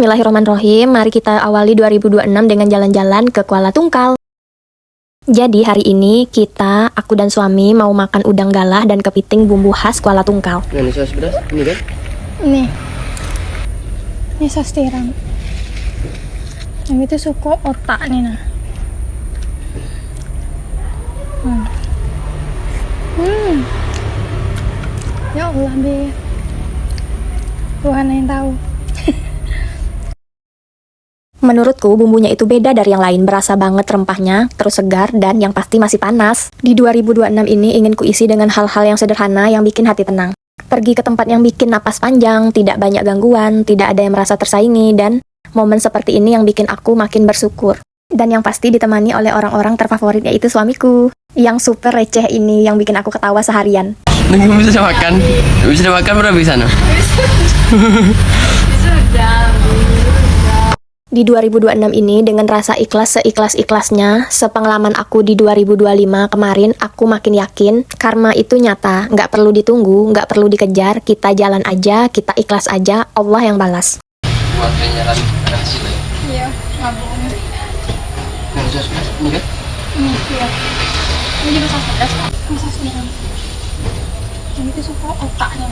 Bismillahirrahmanirrahim, mari kita awali 2026 dengan jalan-jalan ke Kuala Tungkal. Jadi hari ini aku dan suami mau makan udang galah dan kepiting bumbu khas Kuala Tungkal. Nah, ini saus pedas, ini kan? Ini saus tiram. Yang itu suka otak nih nah. Ya Allah be, Tuhan yang tahu. Menurutku bumbunya itu beda dari yang lain, berasa banget rempahnya, terus segar, dan yang pasti masih panas. Di 2026 ini ingin kuisi dengan hal-hal yang sederhana yang bikin hati tenang. Pergi ke tempat yang bikin napas panjang, tidak banyak gangguan, tidak ada yang merasa tersaingi, dan momen seperti ini yang bikin aku makin bersyukur. Dan yang pasti ditemani oleh orang-orang terfavorit, yaitu suamiku. Yang super receh ini yang bikin aku ketawa seharian. Nunggu bisa makan? Bisa makan berapa di sana? Di 2026 ini dengan rasa ikhlas seikhlas-ikhlasnya, sepengalaman aku di 2025 kemarin, aku makin yakin karma itu nyata, nggak perlu ditunggu, nggak perlu dikejar, kita jalan aja, kita ikhlas aja, Allah yang balas. Buat kenyaran anak kecil ya? Iya, nggak bohong. Nah, saus pedas, ini kan? Iya. Ini juga saus pedas, Pak. Ini saus tiram. Yang itu suka otaknya.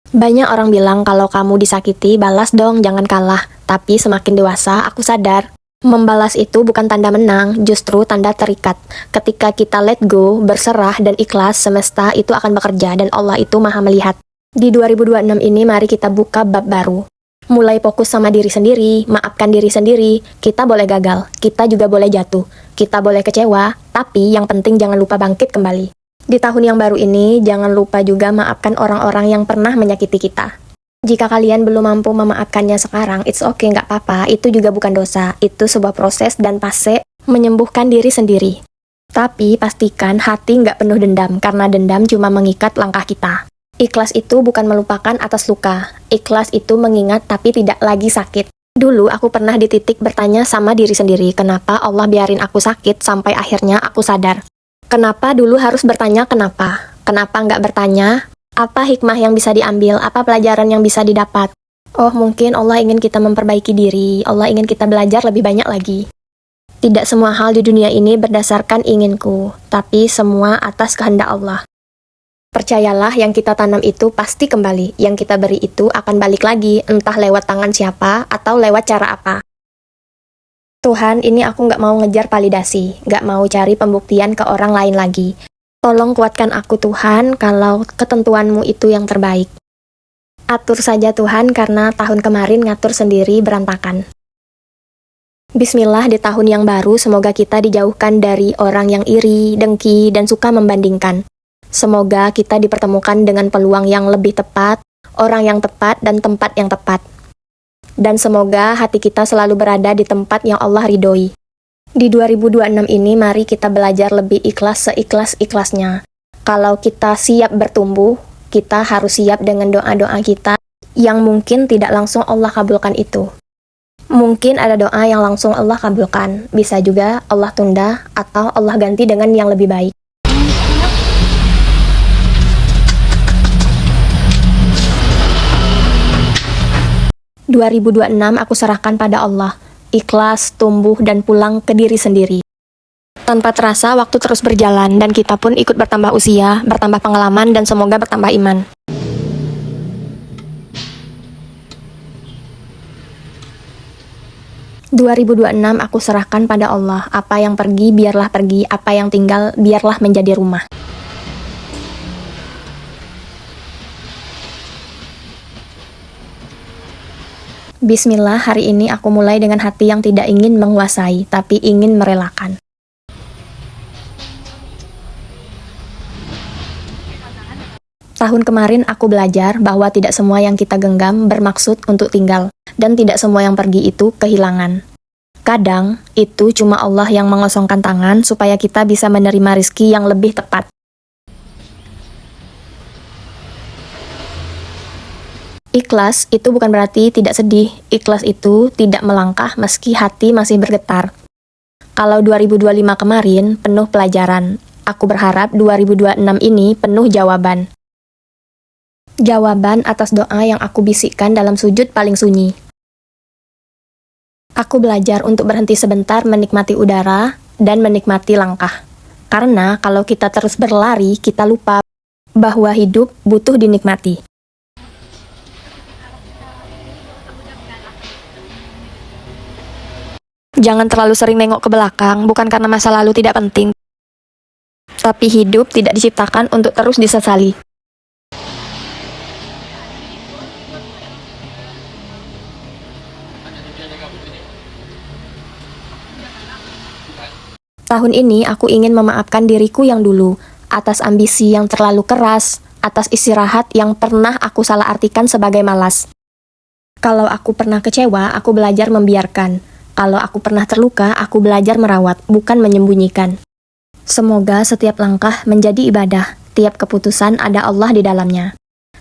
Banyak orang bilang kalau kamu disakiti, balas dong, jangan kalah. Tapi semakin dewasa, aku sadar. Membalas itu bukan tanda menang, justru tanda terikat. Ketika kita let go, berserah, dan ikhlas, semesta itu akan bekerja, dan Allah itu maha melihat. Di 2026 ini, mari kita buka bab baru. Mulai fokus sama diri sendiri, maafkan diri sendiri. Kita boleh gagal, kita juga boleh jatuh. Kita boleh kecewa, tapi yang penting jangan lupa bangkit kembali. Di tahun yang baru ini, jangan lupa juga maafkan orang-orang yang pernah menyakiti kita. Jika kalian belum mampu memaafkannya sekarang, it's okay, nggak apa-apa, itu juga bukan dosa. Itu sebuah proses dan fase menyembuhkan diri sendiri. Tapi pastikan hati nggak penuh dendam, karena dendam cuma mengikat langkah kita. Ikhlas itu bukan melupakan atas luka. Ikhlas itu mengingat tapi tidak lagi sakit. Dulu aku pernah di titik bertanya sama diri sendiri, kenapa Allah biarin aku sakit sampai akhirnya aku sadar. Kenapa dulu harus bertanya kenapa? Kenapa nggak bertanya, apa hikmah yang bisa diambil, apa pelajaran yang bisa didapat? Oh, mungkin Allah ingin kita memperbaiki diri, Allah ingin kita belajar lebih banyak lagi. Tidak semua hal di dunia ini berdasarkan inginku, tapi semua atas kehendak Allah. Percayalah, yang kita tanam itu pasti kembali, yang kita beri itu akan balik lagi, entah lewat tangan siapa atau lewat cara apa. Tuhan, ini aku nggak mau ngejar validasi, nggak mau cari pembuktian ke orang lain lagi. Tolong kuatkan aku Tuhan, kalau ketentuanmu itu yang terbaik. Atur saja Tuhan, karena tahun kemarin ngatur sendiri berantakan. Bismillah, di tahun yang baru, semoga kita dijauhkan dari orang yang iri, dengki, dan suka membandingkan. Semoga kita dipertemukan dengan peluang yang lebih tepat, orang yang tepat, dan tempat yang tepat. Dan semoga hati kita selalu berada di tempat yang Allah ridhoi. Di 2026 ini, mari kita belajar lebih ikhlas seikhlas-ikhlasnya. Kalau kita siap bertumbuh, kita harus siap dengan doa-doa kita yang mungkin tidak langsung Allah kabulkan itu. Mungkin ada doa yang langsung Allah kabulkan, bisa juga Allah tunda atau Allah ganti dengan yang lebih baik. ...2026 aku serahkan pada Allah, ikhlas, tumbuh, dan pulang ke diri sendiri. Tanpa terasa, waktu terus berjalan, dan kita pun ikut bertambah usia, bertambah pengalaman, dan semoga bertambah iman. ...2026 aku serahkan pada Allah, apa yang pergi, biarlah pergi, apa yang tinggal, biarlah menjadi rumah. Bismillah, hari ini aku mulai dengan hati yang tidak ingin menguasai, tapi ingin merelakan. Tahun kemarin aku belajar bahwa tidak semua yang kita genggam bermaksud untuk tinggal, dan tidak semua yang pergi itu kehilangan. Kadang, itu cuma Allah yang mengosongkan tangan supaya kita bisa menerima rizki yang lebih tepat. Ikhlas itu bukan berarti tidak sedih. Ikhlas itu tidak melangkah meski hati masih bergetar. Kalau 2025 kemarin penuh pelajaran, aku berharap 2026 ini penuh jawaban. Jawaban atas doa yang aku bisikkan dalam sujud paling sunyi. Aku belajar untuk berhenti sebentar menikmati udara dan menikmati langkah. Karena kalau kita terus berlari, kita lupa bahwa hidup butuh dinikmati. Jangan terlalu sering nengok ke belakang, bukan karena masa lalu tidak penting, tapi hidup tidak diciptakan untuk terus disesali. Tahun ini aku ingin memaafkan diriku yang dulu, atas ambisi yang terlalu keras, atas istirahat yang pernah aku salah artikan sebagai malas. Kalau aku pernah kecewa, aku belajar membiarkan. Kalau aku pernah terluka, aku belajar merawat, bukan menyembunyikan. Semoga setiap langkah menjadi ibadah, tiap keputusan ada Allah di dalamnya.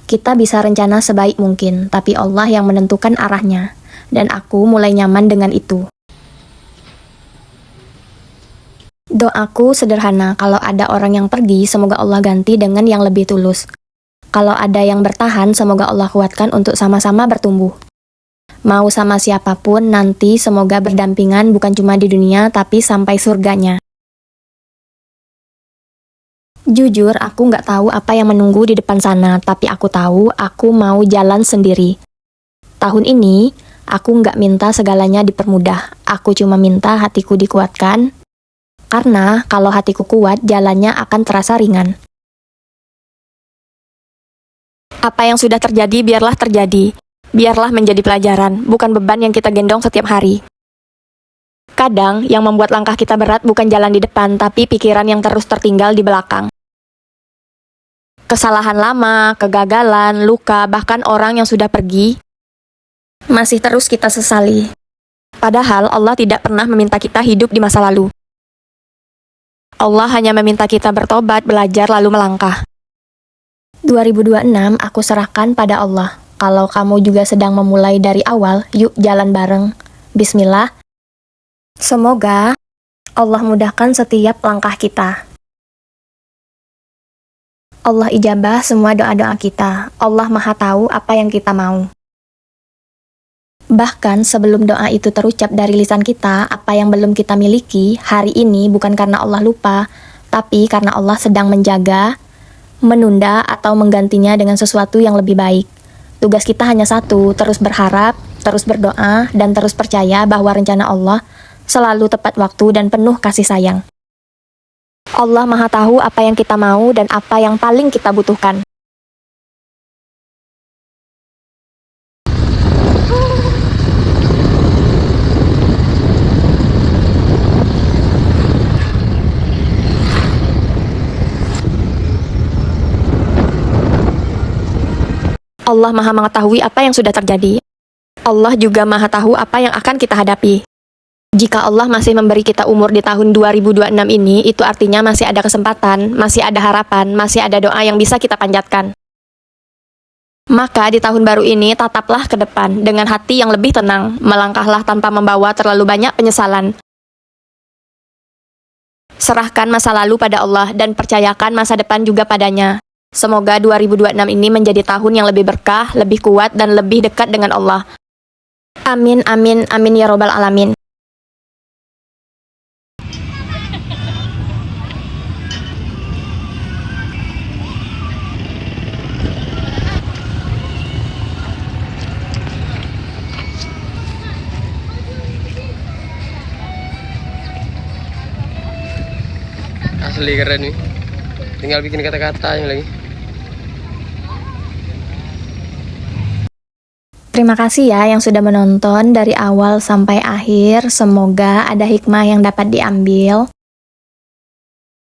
Kita bisa rencana sebaik mungkin, tapi Allah yang menentukan arahnya. Dan aku mulai nyaman dengan itu. Doaku sederhana, kalau ada orang yang pergi, semoga Allah ganti dengan yang lebih tulus. Kalau ada yang bertahan, semoga Allah kuatkan untuk sama-sama bertumbuh. Mau sama siapapun, nanti semoga berdampingan bukan cuma di dunia, tapi sampai surganya. Jujur, aku nggak tahu apa yang menunggu di depan sana, tapi aku tahu aku mau jalan sendiri. Tahun ini, aku nggak minta segalanya dipermudah, aku cuma minta hatiku dikuatkan, karena kalau hatiku kuat, jalannya akan terasa ringan. Apa yang sudah terjadi, biarlah terjadi. Biarlah menjadi pelajaran, bukan beban yang kita gendong setiap hari. Kadang, yang membuat langkah kita berat bukan jalan di depan, tapi pikiran yang terus tertinggal di belakang. Kesalahan lama, kegagalan, luka, bahkan orang yang sudah pergi, masih terus kita sesali. Padahal Allah tidak pernah meminta kita hidup di masa lalu. Allah hanya meminta kita bertobat, belajar, lalu melangkah. 2026 aku serahkan pada Allah. Kalau kamu juga sedang memulai dari awal, yuk jalan bareng. Bismillah. Semoga Allah mudahkan setiap langkah kita. Allah ijabah semua doa-doa kita. Allah Maha Tahu apa yang kita mau. Bahkan sebelum doa itu terucap dari lisan kita, apa yang belum kita miliki hari ini bukan karena Allah lupa, tapi karena Allah sedang menjaga, menunda, atau menggantinya dengan sesuatu yang lebih baik. Tugas kita hanya satu, terus berharap, terus berdoa, dan terus percaya bahwa rencana Allah selalu tepat waktu dan penuh kasih sayang. Allah Maha Tahu apa yang kita mau dan apa yang paling kita butuhkan. Allah Maha mengetahui apa yang sudah terjadi. Allah juga Maha tahu apa yang akan kita hadapi. Jika Allah masih memberi kita umur di tahun 2026 ini, itu artinya masih ada kesempatan, masih ada harapan, masih ada doa yang bisa kita panjatkan. Maka di tahun baru ini, tataplah ke depan dengan hati yang lebih tenang, melangkahlah tanpa membawa terlalu banyak penyesalan. Serahkan masa lalu pada Allah dan percayakan masa depan juga padanya. Semoga 2026 ini menjadi tahun yang lebih berkah, lebih kuat, dan lebih dekat dengan Allah. Amin, amin, amin ya robbal alamin. Asli keren nih. Tinggal bikin kata-katanya lagi. Terima kasih ya yang sudah menonton dari awal sampai akhir. Semoga ada hikmah yang dapat diambil.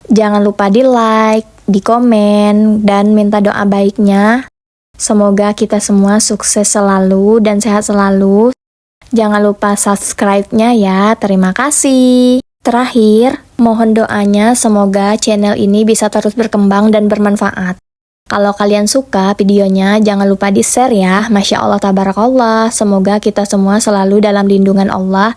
Jangan lupa di like, di komen, dan minta doa baiknya. Semoga kita semua sukses selalu dan sehat selalu. Jangan lupa subscribe-nya ya. Terima kasih. Terakhir, mohon doanya semoga channel ini bisa terus berkembang dan bermanfaat. Kalau kalian suka videonya, jangan lupa di-share ya. Masya Allah, tabarakallah. Semoga kita semua selalu dalam lindungan Allah